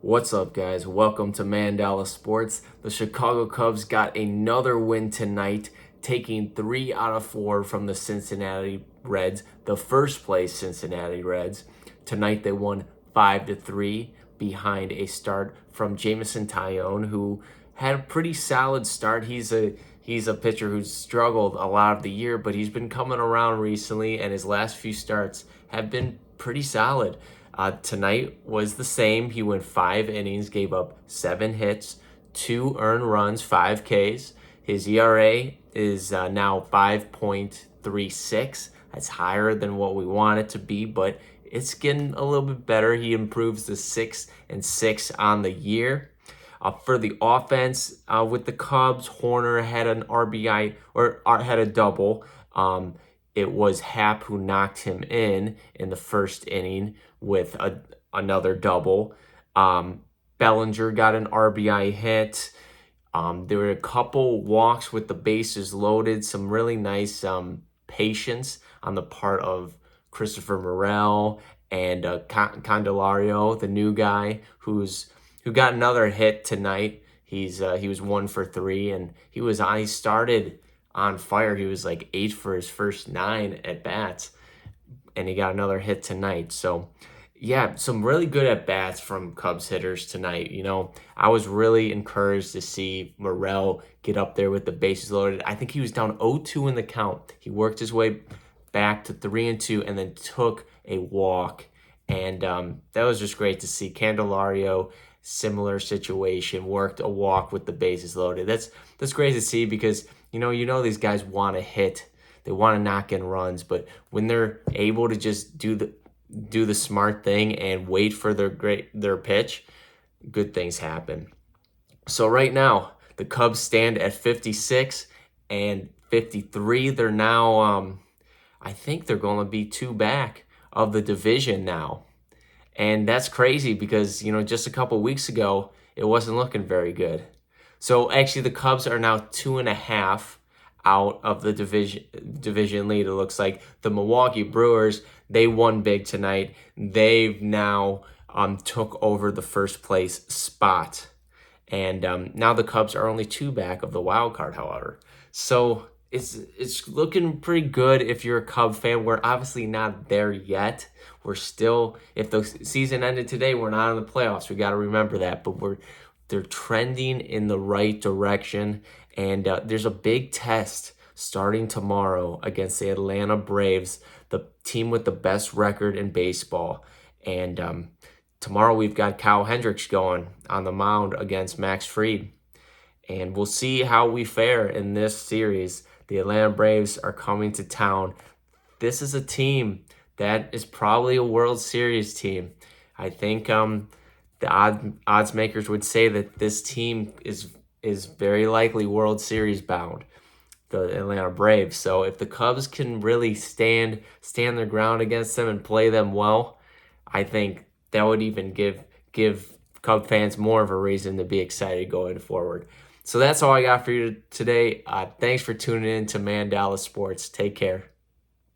What's up, guys? Welcome to Mandala Sports. The Chicago Cubs got another win tonight, taking 3 out of 4 from the Cincinnati Reds, the first place Cincinnati Reds. Tonight they won 5-3 behind a start from Jameson Taillon, who had a pretty solid start. He's a pitcher who's struggled a lot of the year, but he's been coming around recently, and his last few starts have been pretty solid. Tonight was the same. He went 5 innings, gave up 7 hits, 2 earned runs, 5 Ks. His ERA is now 5.36. That's higher than what we want it to be, but it's getting a little bit better. He improves to 6-6 on the year. For the offense, with the Cubs, Horner had an RBI or had a double. It was Happ who knocked him in the first inning with another double. Bellinger got an RBI hit. There were a couple walks with the bases loaded. Some really nice patience on the part of Christopher Morel and Candelario, the new guy who got another hit tonight. He was 1 for 3, and he started on fire. He was like 8 for his first 9 at bats, and he got another hit tonight. So yeah, some really good at bats from Cubs hitters tonight. I was really encouraged to see Morel get up there with the bases loaded. I think he was down 0-2 in the count. He worked his way back to 3-2 and then took a walk, and that was just great to see. Candelario, similar situation, worked a walk with the bases loaded. That's great to see because you know these guys want to hit, they want to knock in runs, but when they're able to just do the smart thing and wait for their pitch, good things happen. So right now the Cubs stand at 56 and 53. They're now I think they're going to be 2 back of the division now. And that's crazy because, just a couple weeks ago, it wasn't looking very good. So actually the Cubs are now 2.5 out of the division lead. It looks like the Milwaukee Brewers, they won big tonight. They've now took over the first place spot. And now the Cubs are only 2 back of the wild card, however. So it's looking pretty good if you're a Cub fan. We're obviously not there yet. We're still, if the season ended today, we're not in the playoffs. We got to remember that. But they're trending in the right direction. And there's a big test starting tomorrow against the Atlanta Braves, the team with the best record in baseball. And tomorrow we've got Kyle Hendricks going on the mound against Max Fried. And we'll see how we fare in this series. The Atlanta Braves are coming to town. This is a team that is probably a World Series team. I think the odds makers would say that this team is very likely World Series bound, the Atlanta Braves. So if the Cubs can really stand their ground against them and play them well, I think that would even give Cub fans more of a reason to be excited going forward. So that's all I got for you today. Thanks for tuning in to Mandala Sports. Take care.